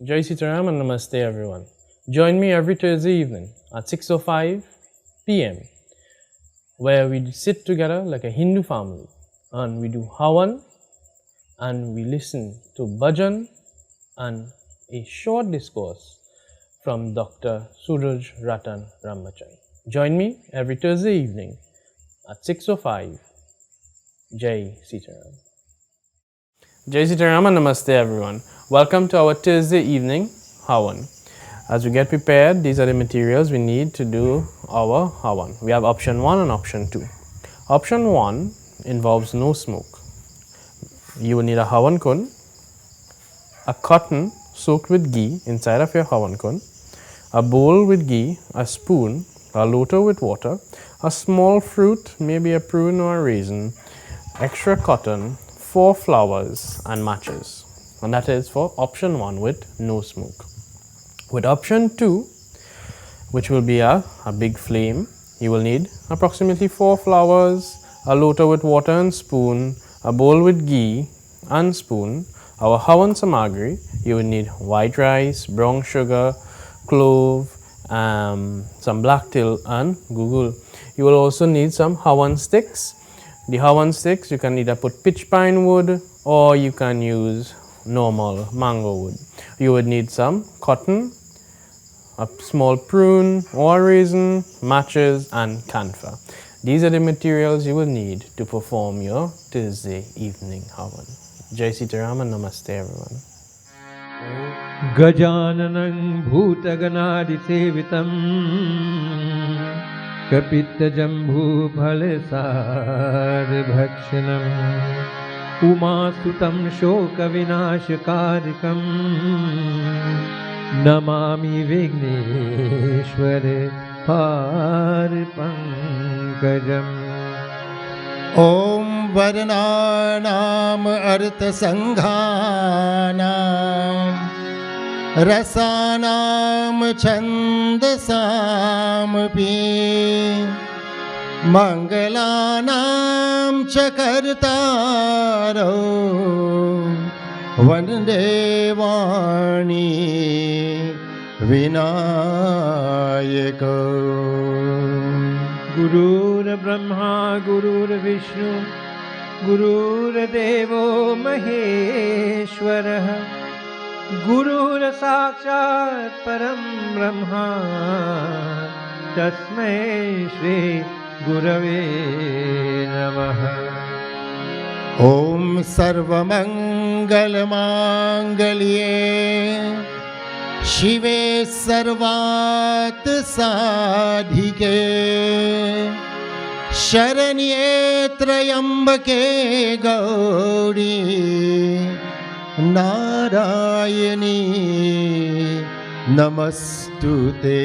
Jai Sitaram and Namaste everyone. Join me every Thursday evening at 6:05 p.m. where we sit together like a Hindu family and we do Havan and we listen to Bhajan and a short discourse from Dr. Suraj Ratan Ramachai. Join me every Thursday evening at 6:05. Jai Sitaram. Jai Sitaram and Namaste everyone. Welcome to our Thursday evening Havan. As we get prepared, these are the materials we need to do our Havan. We have option 1 and option 2. Option 1 involves no smoke. You will need a Havan kun, a cotton soaked with ghee inside of your Havan kun, a bowl with ghee, a spoon, a lota with water, a small fruit, maybe a prune or a raisin, extra cotton, 4 flowers and matches. And that is for option 1 with no smoke. With option 2, which will be a big flame, you will need approximately 4 flowers, a lota with water and spoon, a bowl with ghee and spoon. Our Havan samagri, you will need white rice, brown sugar, clove, some black till and gugul. You will also need some Havan sticks. The Havan sticks, you can either put pitch pine wood or you can use normal mango wood. You would need some cotton, a small prune or raisin, matches and camphor. These are the materials you will need to perform your Thursday evening Havan. Jai Sitaram and Namaste everyone. Gajananam bhutaganaadisevitam kapittajambhu phalasarbhakshanam umasutam shokavinashakarikam namami vigneshware parpankajam. Om varnanam arthasanghanam rasanam chandasam pi mangalanam chakartaro vandevani vinayako. Gurur Brahma, Gurur Vishnu, Gurur Devo Maheshwara, Gurur Sakshat Param Brahma, Tasmai Shri Gurave Namaha. Om sarvamangal mangalye Shive sarvat sadhike Sharanye trayambake gauri Narayani namastute.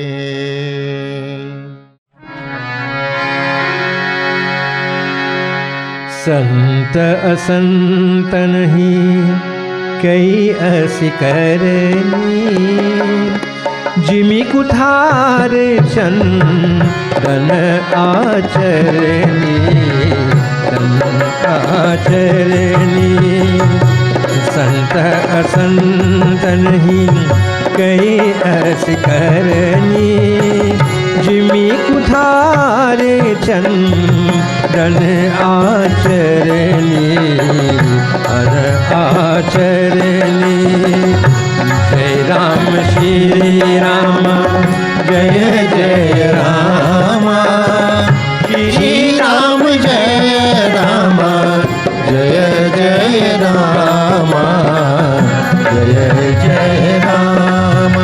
संत असंत नहीं कई ऐसी करनी जिमि कुठार चंदन आचरणी संत असंत नहीं कई ऐसी करनी जिमि कुठार चंदन आचरणी हर आचरणी. जय राम श्री राम जय जय राम श्री राम जय राम जय जय राम जय जय राम.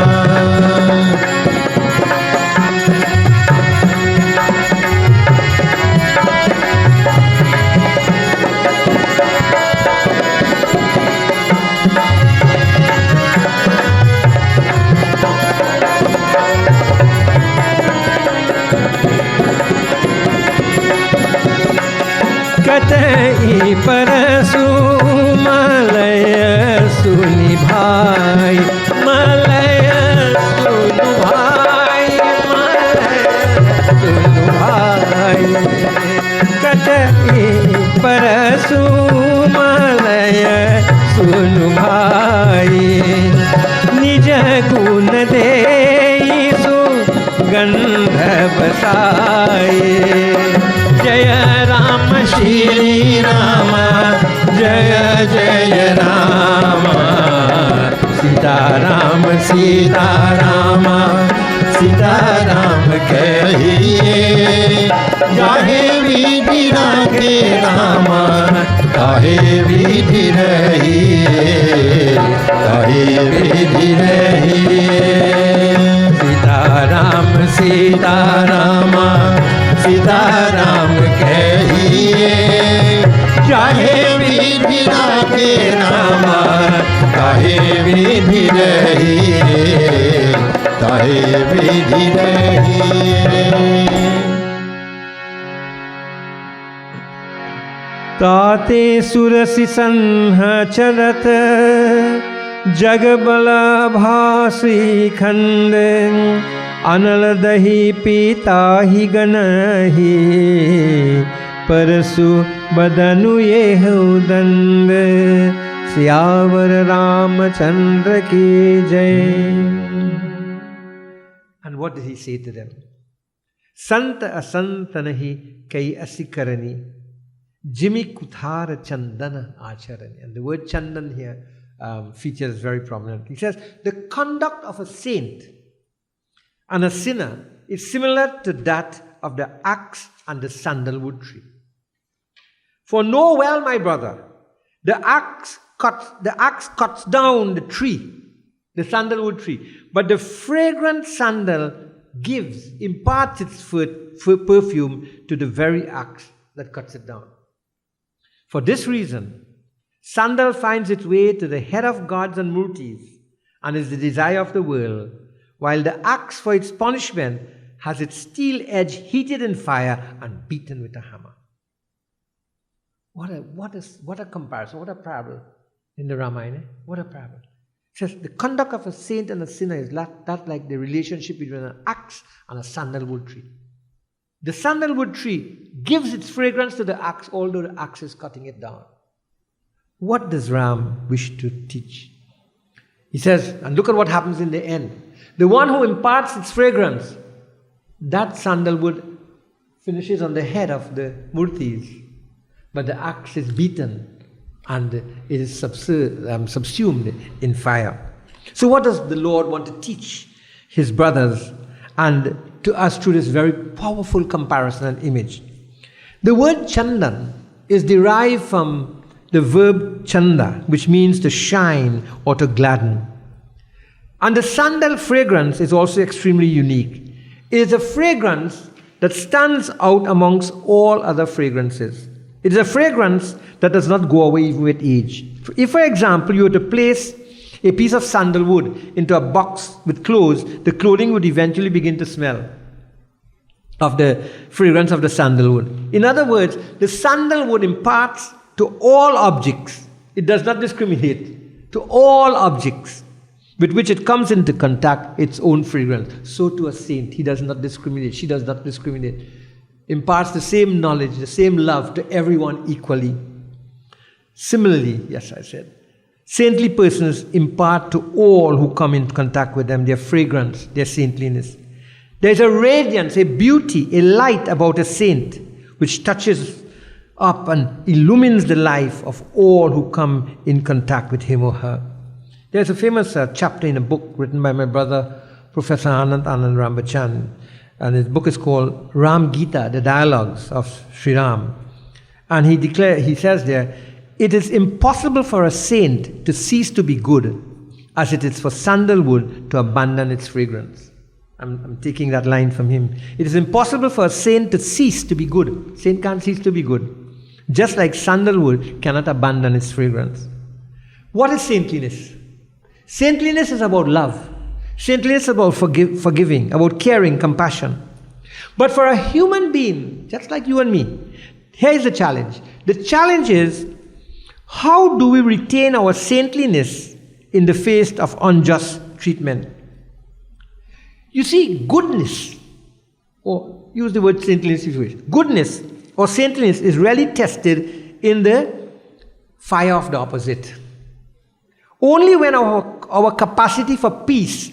कतई परसु मलय सुनि भाई मलय सुनु भाई मलय सुनु भाई कतई परसु मलय सुनु भाई निज जाए। जय राम श्री राम, जय जय राम। सीताराम सीताराम सीताराम कहिए। जाहे विधि राखे राम, काहे विधि रहिए, काहे विधि रहिए। सीताराम सीताराम सीताराम कहिए। चाहे विधि राखे राम, काहे विधि रहिए, काहे विधि रहिए। ताते सुरसि सन्ह चरत, जग बल भासी खंड। अनल दही पीताहि गनहि, परसु बदनु ये दंड। सियावर रामचंद्र की जय। And what did he say to them? Sant asant nahi kai asikarani, Jimmy Kuthar Chandana Acharani. And the word Chandan here features very prominently. He says, the conduct of a saint and a sinner is similar to that of the axe and the sandalwood tree. For know well, my brother, the axe cuts down the tree, the sandalwood tree, but the fragrant sandal imparts its perfume to the very axe that cuts it down. For this reason, sandal finds its way to the head of gods and murtis and is the desire of the world, while the axe for its punishment has its steel edge heated in fire and beaten with a hammer. What a comparison, what a parable in the Ramayana. What a parable. It says the conduct of a saint and a sinner is that like the relationship between an axe and a sandalwood tree. The sandalwood tree gives its fragrance to the axe, although the axe is cutting it down. What does Ram wish to teach? He says, and look at what happens in the end. The one who imparts its fragrance, that sandalwood finishes on the head of the murtis, but the axe is beaten and it is subsumed in fire. So what does the Lord want to teach his brothers and to us through this very powerful comparison and image? The word chandan is derived from the verb chanda, which means to shine or to gladden. And the sandal fragrance is also extremely unique. It is a fragrance that stands out amongst all other fragrances. It is a fragrance that does not go away even with age. If, for example, you were to place a piece of sandalwood into a box with clothes, the clothing would eventually begin to smell of the fragrance of the sandalwood. In other words, the sandalwood imparts to all objects, it does not discriminate, to all objects with which it comes into contact, its own fragrance. So to a saint, he does not discriminate, she does not discriminate. Imparts the same knowledge, the same love to everyone equally. Similarly, yes, I said, saintly persons impart to all who come in contact with them their fragrance, their saintliness. There is a radiance, a beauty, a light about a saint which touches up and illumines the life of all who come in contact with him or her. There's a famous chapter in a book written by my brother, Professor Anand Rambachan, and his book is called Ram Gita, the Dialogues of Sri Ram. And he says there, it is impossible for a saint to cease to be good as it is for sandalwood to abandon its fragrance. I'm taking that line from him. It is impossible for a saint to cease to be good. Saint can't cease to be good. Just like sandalwood cannot abandon its fragrance. What is saintliness? Saintliness is about love. Saintliness is about forgiving, about caring, compassion. But for a human being, just like you and me, here is the challenge. The challenge is, how do we retain our saintliness in the face of unjust treatment? You see, goodness, or use the word saintliness if you wish, goodness or saintliness is really tested in the fire of the opposite. Only when our capacity for peace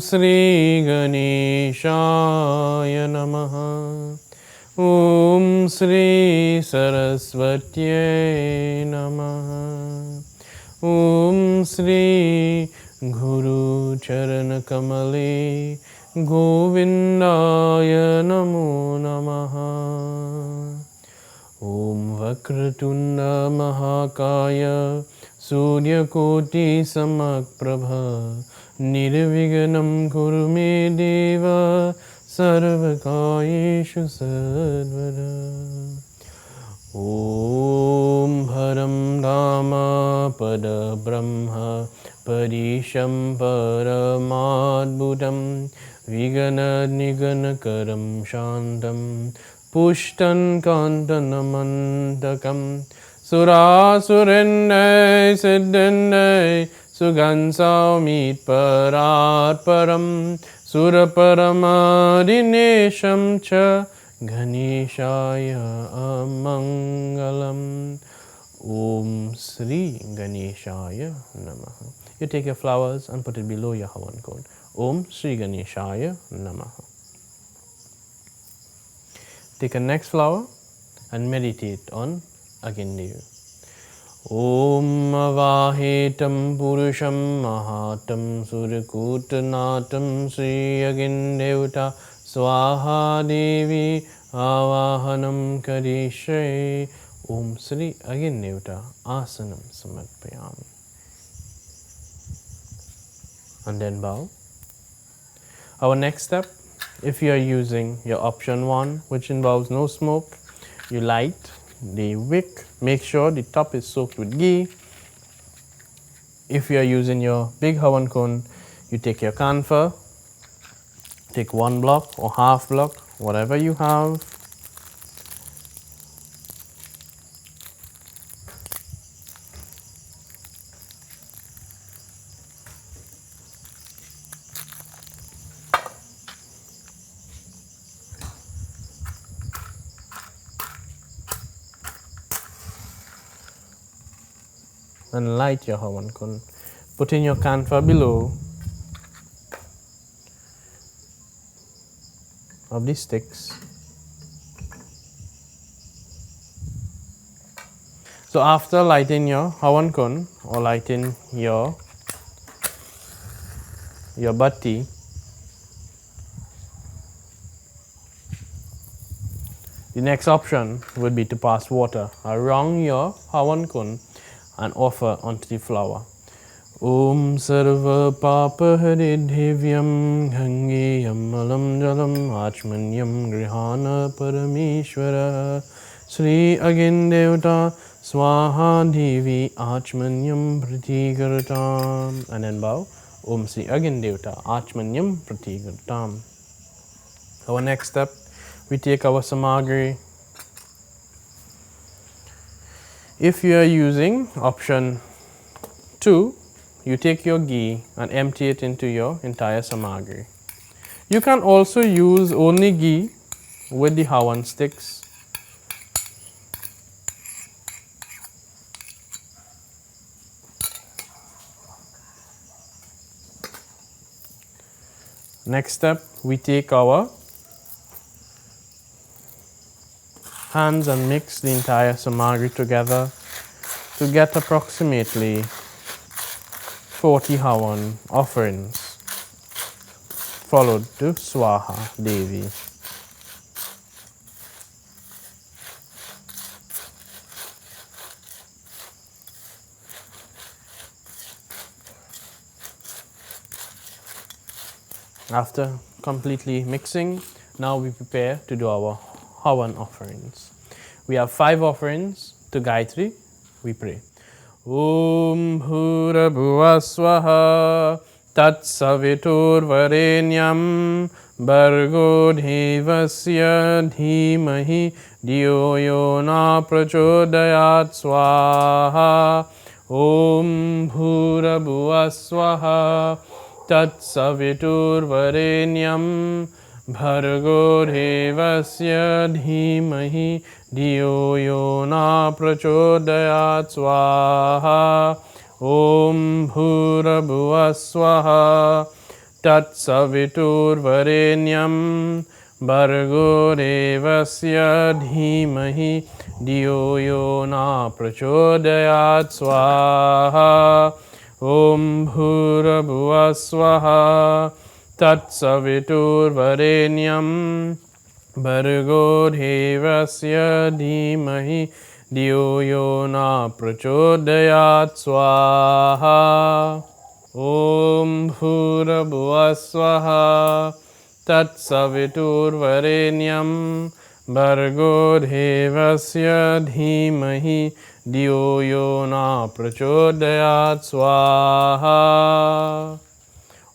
Sri Ganeshaya Namaha. Om Sri Saraswatye Namaha. Om Sri Guru Charana Kamale Govindaya Namo Namaha. Om Vakratunda Mahakaya Suryakoti Samakprabha Nirviganam Kurume Deva Sarvakayeshu Sarvada. Om Haram Dhamma Pada Brahma Parisham Paramadbhutam Vigana Niganakaram Shantam Pushtan Kantanamantakam Surasurinay Siddhinay Sugansavmit Paratparam Suraparamadinesham Cha Ganeshaya Amangalam. Om Sri Ganeshaya Namaha. You take your flowers and put it below your Havan cone. Om Sri Ganeshaya Namaha. Take a next flower and meditate on Agindev. Om Avahetam Purusham Mahatam Surakutanatam Sri Agindevta Swaha Devi Avahanam Karishe. Om Sri Agindevta Asanam Samarpayami. And then bow. Our next step, if you are using your option 1, which involves no smoke, you light the wick. Make sure the top is soaked with ghee. If you are using your big Havan cone, you take your camphor, take 1 block or half block, whatever you have. And light your Havan cone. Put in your camphor below of the sticks. So after lighting your Havan cone or lighting your batti, the next option would be to pass water around your Havan cone and offer onto the flower. Om Sarva Papa Haridhevyam Gangeyam Alam Jalam Achmanyam Grihana Parameshwara Sri Agindevta Swaha Devi Achmanyam Pratikartam. And then bow. Om Sri Agindevta Achmanyam Pratikartam. Our next step, we take our samagri. If you are using option 2, you take your ghee and empty it into your entire samagri. You can also use only ghee with the Havan sticks. Next step, we take our hands and mix the entire samagri together to get approximately 40 Havan offerings, followed to Swaha Devi. After completely mixing, now we prepare to do our Havan offerings. We have 5 offerings to Gayatri. We pray. Om Bhura Bhuva Swaha Tat Savitur Varenyam Bargo Devasya Dhimahi Diyo Yona Prachodayat Swaha. Om Bhura Bhuva Swaha Tat Savitur Varenyam Bhargo Devasya Dhimahi Diyo Yona Prachodayat Swaha. Om Bhura Bhuva Swaha Tat Saviturvarenyam Bhargo Devasya Dhimahi Diyo Yo Na Prachodayat Swaha Om Bhura Bhuva Swaha Tat Saviturvarenyam Bhargo Devasya Dhimahi Diyo Yo Na Prachodayat Swaha Om Bhura Bhuva Swaha Tat Saviturvarenyam Bhargo Devasya Dhimahi Diyo Yo Na Prachodayat Swaha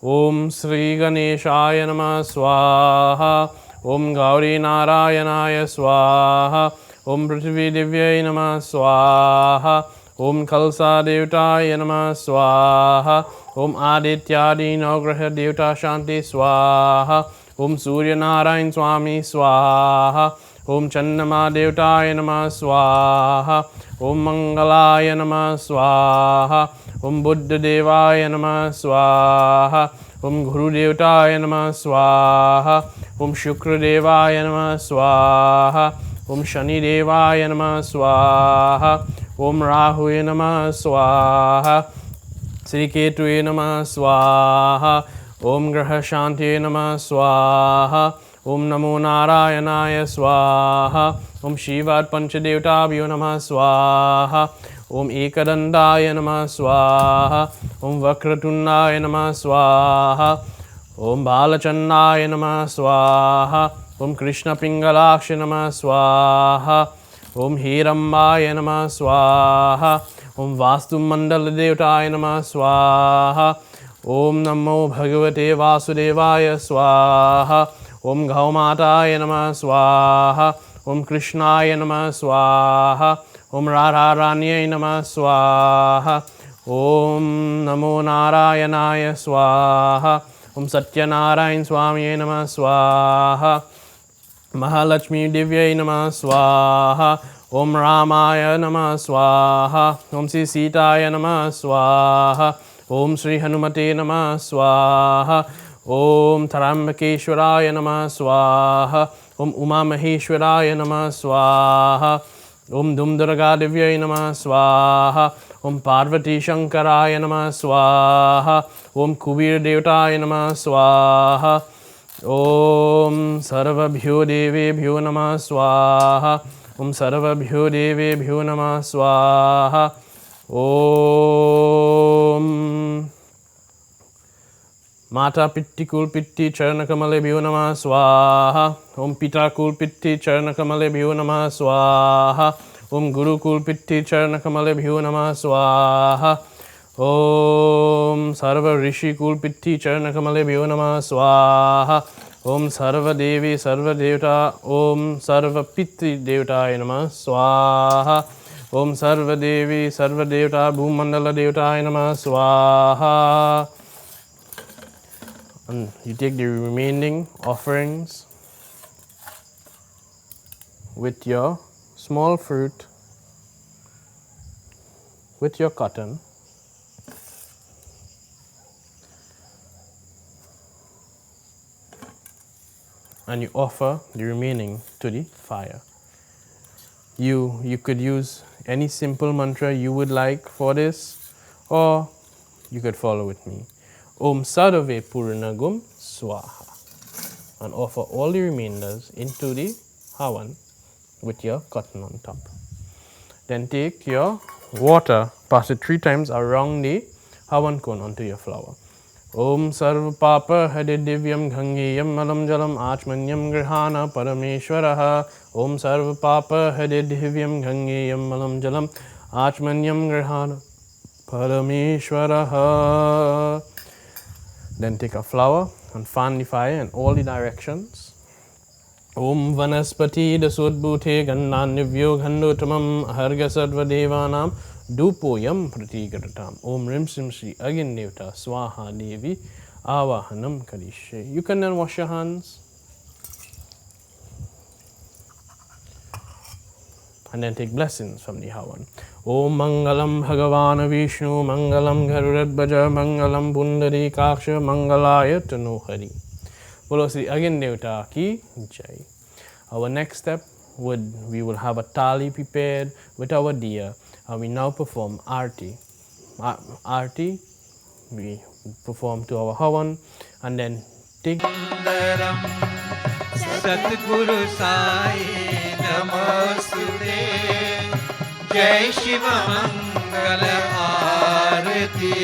Om Sri Ganeshaya Namah Swaha Om Gauri Narayanaya Swaha Om Prithvi Divyai Namah Swaha Om Kalsa Devtaya Namah Swaha Om Adityadi Navgraha Devta Shanti Swaha Om Surya Narayan Swami Swaha Om Chandama Devtaya Namah Swaha Om Mangalaya Namah Swaha Om Buddha Devaya Namah Swaha Om Guru Devtaya Namah Swaha Om Shukra Devaya Namah Swaha Om Shani Devaya Namah Swaha Om Rahuye Namah Swaha Sri Ketuye Namah Swaha Om Graha Shantiye Namah Swaha Om Namo Narayanaya Swaha Om Shivat Panchadevtabhyo Namah Swaha Om Ekadandaya Namah Swaha Om Vakratundaya Namah Swaha Om Balachandaya Namah Swaha Om Krishna Pingalaksha Namah Swaha Om Hirambaya Namah Swaha Om Vastu Mandala Devtaya Namah Swaha Om Namo Bhagavate Vasudevaya Swaha Om Gaumataya Namah Swaha Om Krishnaya Namah Swaha Om Radharanyai Namah Swaha Om Namo Narayanaya Swaha Om Satyanarayan Swami Namah Swaha Mahalakshmi Divyai Namah Swaha Om Ramaya Namah Swaha Om Sri Sitaya Namah Swaha Om Sri Hanumate Namah Swaha Om Tarambakeshwaraya Namah Swaha Om Uma Maheshwaraya Namah Swaha Om Dumdurga Divyai Namah Swaha Om Parvati Shankaraya Namah Swaha Om Kubir Devtaya Namah Swaha Om Sarvabhyo Devebhyo Namah Swaha Om Sarvabhyo Devebhyo Namah Swaha Om Mata Pitti Kulpitti Charanakamale Namah Swaha Om Pita Kulpitti Charanakamale Namah Swaha Om Guru Kulpitti Charanakamale Namah Swaha Om Sarva Rishi Kulpitti Charanakamale Namah Swaha Om Sarva Devi Sarva Devta Om Sarva Pitti Devtaya Namah Swaha Om Sarva Devi Sarva Devta Bhumandala Devtaya Namah Swaha. And you take the remaining offerings with your small fruit, with your cotton, and you offer the remaining to the fire. You could use any simple mantra you would like for this, or you could follow with me. Om Sarve Purnagum Swaha, and offer all the remainders into the Havan with your cotton on top. Then take your water, pass it 3 times around the Havan cone onto your flower. Om Sarva Papa Hadidivyam Gangeyam Malam Jalam Achmanyam Grihana Parameshwaraha. Om Sarva Papa Hadidivyam Gangeyam Malam Jalam Achmanyam Grihana Parameshwaraha. Then take a flower and fan the fire in all the directions. Om Vanaspati Dasudbhute Gandhanivyo Gandhotamam Hargasadva Devanam Dupoyam Pratigaratam. Om Rim Sim Shri Agin Devta Swaha Devi Avahanam Kadishe. You can then wash your hands. and then take blessings from the Havan. Om Mangalam Bhagavan Vishnu Mangalam Garudadbaja Mangalam Pundari Kaksha Mangalaya Tanohari. Bolo Sri Agyan Devta Ki Jai. Our next step we will have a thali prepared with our diya, and we now perform Arti. Arti, we perform to our Havan and then take Satguru Sai Namaste Jai Shiva Mangala Arati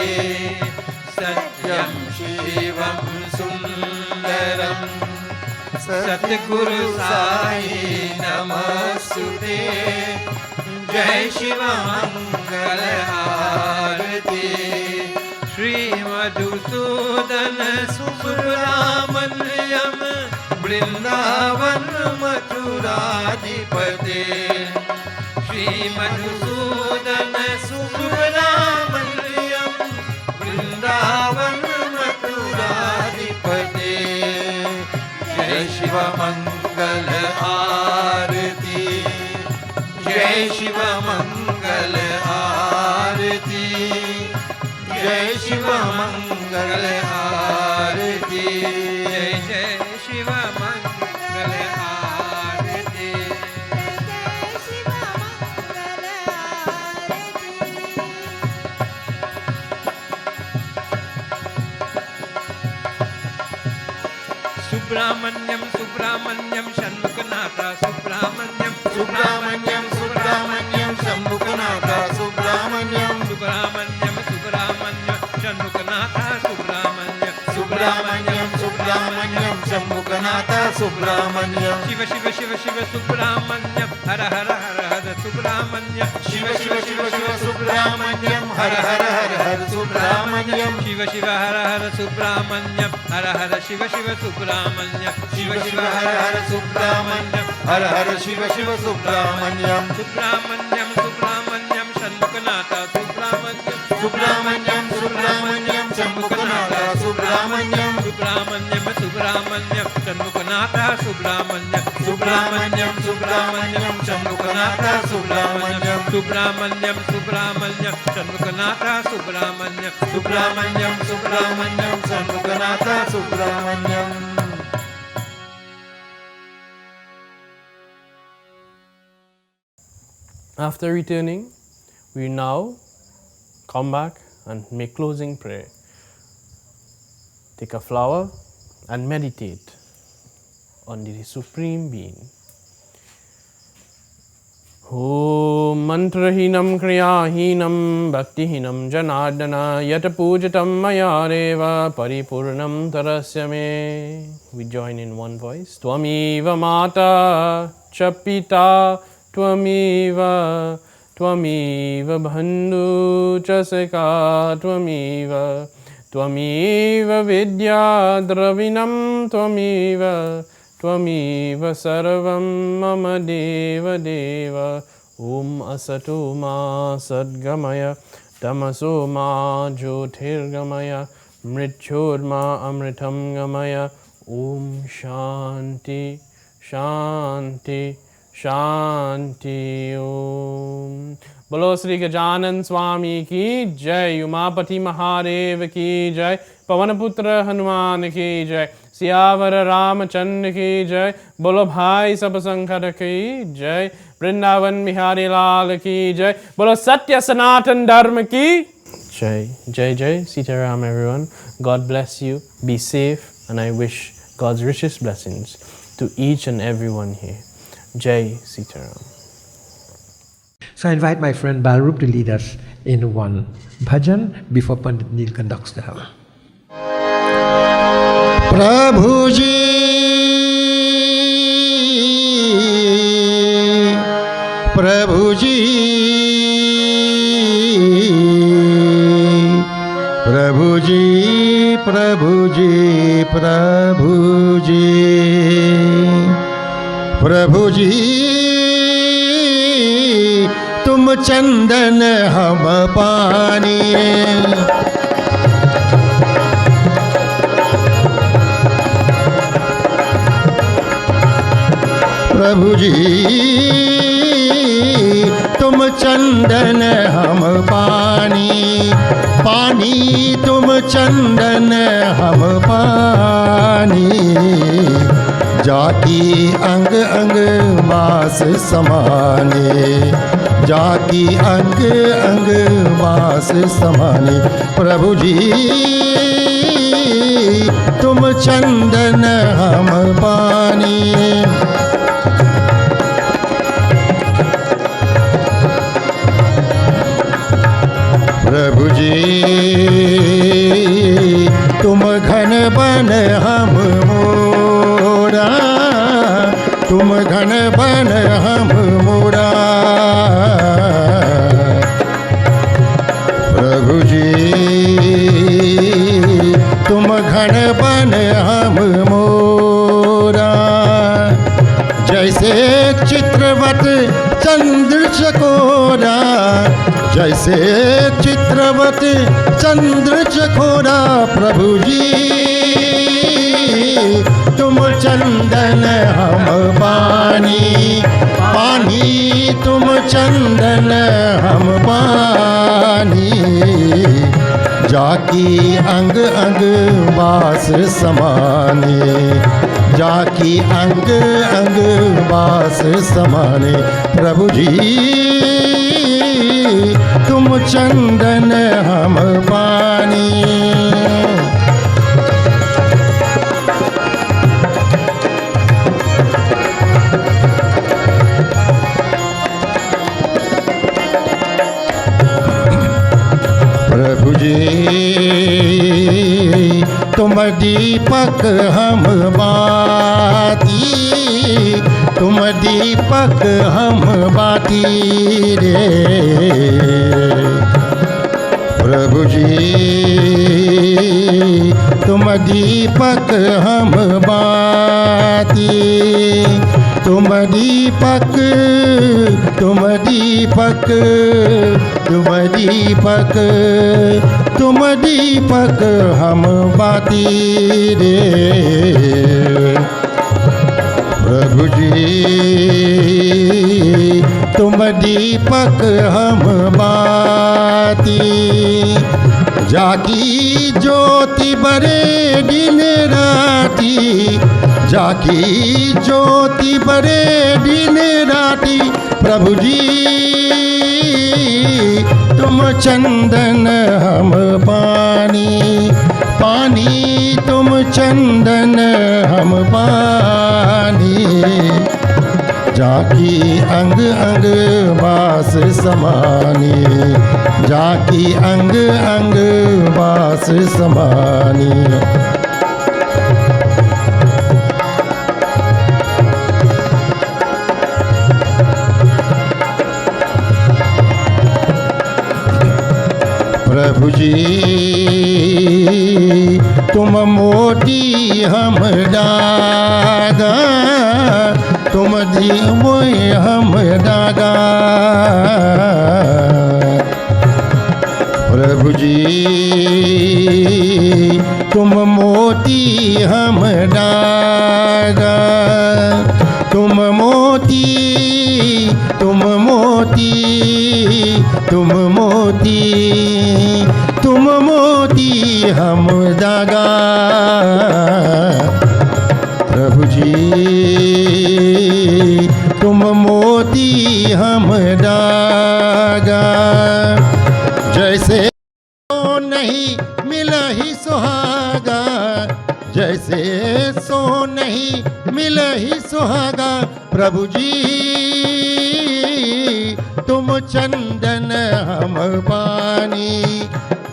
Satyam Shivam Sundaram Satguru Sai Namaste Jai Shiva Mangala Arati Shri Madhusudana Subramanyam Vrindavan Mathuradipate Shri Madhusudana Subramanyam Vrindavan Mathuradipate Jai Shiva Mangala Arati Jai Shiva Mangala Arati Jai Shiva Mangala Arati Jai Jai Shiva Mangala Arati Jai Shiva Mangala Arati Subramanyam Subramanyam Shanmukanatha Subramanyam Subramanyam Subramanyam Shanmukanatha Subramanyam Subramanyam Subramanyam Shanmukanatha Subramanyam Subramanyam Subramanyam Shanmukanatha Subramanyam Shiva Shiva Shiva Shiva Subramanyam Hara Hara Hara Hara Subramanyam Shiva Shiva Shiva Shiva Subramanyam Hara Hara Hara Hara Subramanyam Shiva Shiva Hara Hara Subramanyam Hara Hara Shiva Shiva Subramanyam Shiva Shiva Hara Hara Subramanyam Hara Hara Shiva Shiva Subramanyam Subramanyam Subramanyam Shanmukanatha Subramanyam Subramanyam Subramanyam Shanmukanatha Subramanyam Subramanyam Subramanyam Shanmukanatha Subramanyam Subramanyam Subramanyam Shanmukanatha Subramanyam Subramanyam Subramanyam Shanmukanatha Subramanyam Subramanyam Subramanyam Shanmukanatha Subramanyam. After returning, we now come back and make closing prayer. Take a flower and meditate on the Supreme Being. Om mantrahinam kriyahinam bhaktihinam janardana yata pujatam maya reva paripurnam tarasya me. We join in one voice. Tvamiva mata chapita Tvamiva bandhu chasaka Tvamiva vidya dravinam Tvamiva sarvam mama deva deva. Om asato ma sadgamaya tamaso ma jyotirgamaya mrityorma amritam gamaya. Om shanti shanti Shanti Om. Bolo Sri Gajanan Swami ki Jai, Umapati Mahadev ki Jai, Pavanaputra Hanuman ki Jai, Siyavara Ramachandra ki Jai, Bolo Bhai Sabasankara ki Jai, Vrindavan Bihari Lal ki Jai, Bolo Satya Sanatan Dharma ki Jai. Jai Jai Sitaram everyone. God bless you, be safe, and I wish God's richest blessings to each and everyone here. Jai Sitaram. So I invite my friend Balrup to lead us in one bhajan before Pandit Neil conducts the Havan. Prabhuji, Prabhuji, Prabhuji, Prabhuji, Prabhuji, Prabhuji, तुम चंदन हम पानी प्रभु जी चंदन हम पानी, पानी तुम चंदन हम पानी, जाकी अंग अंग मास समाने, जाकी अंग अंग मास समाने। प्रभु जी तुम चंदन हम पानी। प्रभु जी तुम घन बन हम मोरा, तुम घन बन हम मोरा। प्रभु जी तुम घन बन हम मोरा, जैसे चित्रवत चंद्र चकोरा, जैसे चित्रवत चंद्र चकोरा। प्रभु जी तुम चंदन हम पानी, पानी तुम चंदन हम पानी, जाकी अंग अंग वास समाने, जाकी अंग अंग वास समाने। प्रभु जी तुम चंदन हम पानी। प्रभु जी तुम दीपक हम बाती, तुम दीपक हम बाती रे। प्रभु जी तुम दीपक हम बाती, तुम दीपक, तुम दीपक, तुम दीपक, तुम दीपक हम बाती रे। प्रभु जी तुम दीपक हम बाती, जाकी ज्योति बरे दिन राती, जाकी ज्योति बरे दिन राती। प्रभु जी तुम चंदन हम पानी, पानी तुम चंदन हम पानी, जाकी अंग अंग वास समानी, जाकी अंग अंग वास समानी। प्रभु जी तुम मोती हम दागा, तुम दीवो हम दागा। प्रभु जी तुम मोती हम दागा, तुम मोती, तुम मोती, तुम मोती, तुम मोती हम दागा। प्रभु जी तुम मोती हम दागा, जैसे सो नहीं मिला ही सुहागा, जैसे सो नहीं मिला ही सुहागा। प्रभु जी तुम चंदन हम पानी,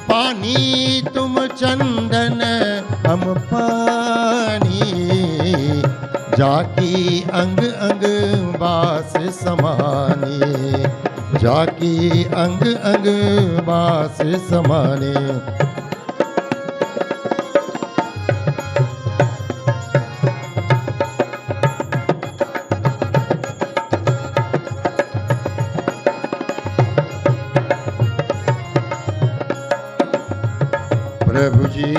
पानी तुम चंदन हम पानी, जाकी अंग अंग वास समाने, जाकी अंग अंग वास समाने। प्रभु जी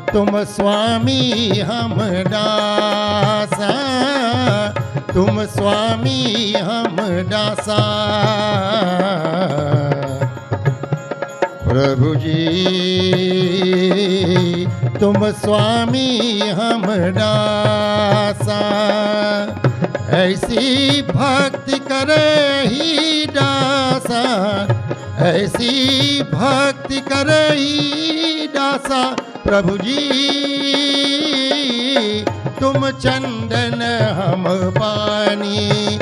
तुम स्वामी हम दासा, तुम स्वामी हम दासा प्रभु जी तुम स्वामी हम दासा ऐसी भक्ति करे ही दासा ऐसी भक्ति करे ही दासा प्रभु जी तुम चंदन हम पानी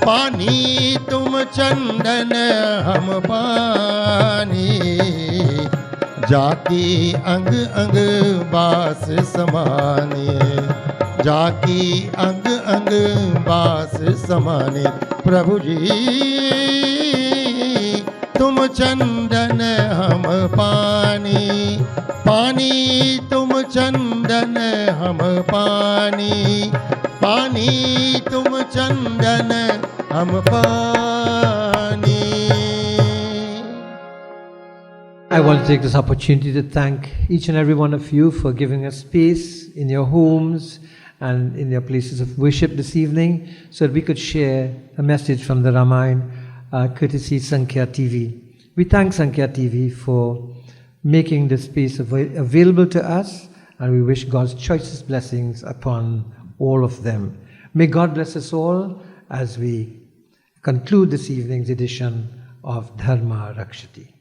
पानी तुम चंदन हम पानी जाकी अंग अंग बास समाने जाकी अंग अंग बास समाने प्रभु जी तुम चंदन हम पानी पानी तुम चंदन हम पानी पानी तुम चंदन हम पानी. I want to take this opportunity to thank each and every one of you for giving us space in your homes and in your places of worship this evening so that we could share a message from the Ramayana courtesy Sankhya TV. We thank Sankhya TV for making this space available to us, and we wish God's choicest blessings upon all of them. May God bless us all as we conclude this evening's edition of Dharma Rakshati.